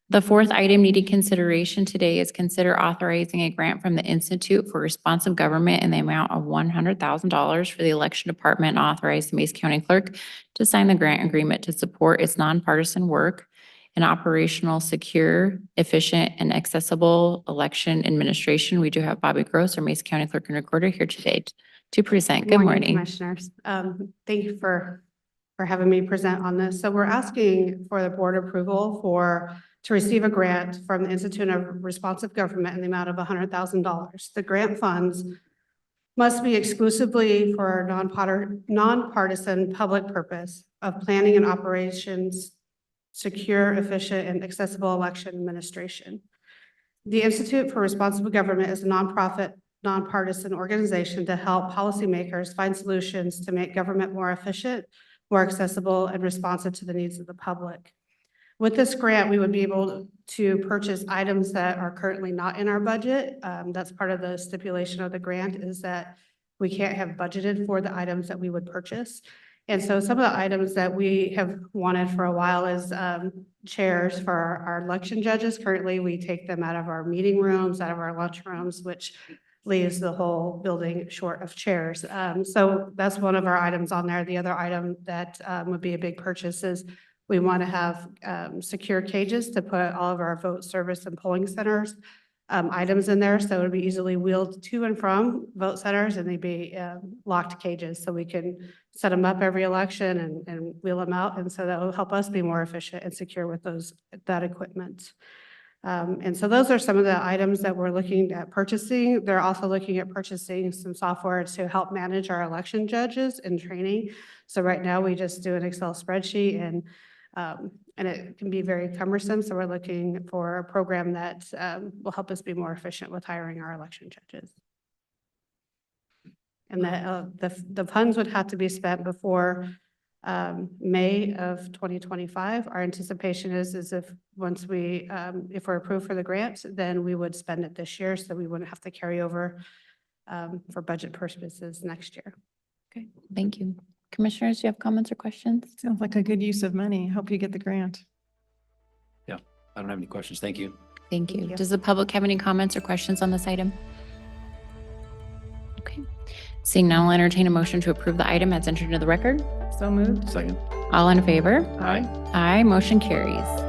The fourth item needing consideration today is consider authorizing a grant from the Institute for Responsive Government in the amount of $100,000 for the election department, and authorize the Mesa County Clerk to sign the grant agreement to support its nonpartisan work in operational, secure, efficient, and accessible election administration. We do have Bobbie Gross, our Mesa County Clerk and Recorder, here today to present. Good morning. Commissioners. Thank you for having me present on this. So we're asking for the board approval to receive a grant from the Institute of Responsive Government in the amount of $100,000. The grant funds must be exclusively for nonpartisan public purpose of planning and operations, secure, efficient, and accessible election administration. The Institute for Responsible Government is a nonprofit, nonpartisan organization to help policymakers find solutions to make government more efficient, more accessible, and responsive to the needs of the public. With this grant, we would be able to purchase items that are currently not in our budget. That's part of the stipulation of the grant, is that we can't have budgeted for the items that we would purchase. And so some of the items that we have wanted for a while is chairs for our election judges. Currently, we take them out of our meeting rooms, out of our lunch rooms, which leaves the whole building short of chairs. So that's one of our items on there. The other item that would be a big purchase is we want to have secure cages to put all of our vote service and polling centers items in there. So it would be easily wheeled to and from vote centers, and they'd be locked cages. So we can set them up every election and wheel them out. And so that will help us be more efficient and secure with that equipment. And so those are some of the items that we're looking at purchasing. They're also looking at purchasing some software to help manage our election judges in training. So right now we just do an Excel spreadsheet, and it can be very cumbersome. So we're looking for a program that will help us be more efficient with hiring our election judges. And the funds would have to be spent before May of 2025. Our anticipation is if we're approved for the grant, then we would spend it this year, so we wouldn't have to carry over for budget purposes next year. Okay, thank you. Commissioners, do you have comments or questions? Sounds like a good use of money. Hope you get the grant. Yeah, I don't have any questions. Thank you. Thank you. Thank you. Does the public have any comments or questions on this item? Okay. Seeing none, I'll entertain a motion to approve the item as entered into the record. So moved. Second. All in favor? Aye. Aye, motion carries.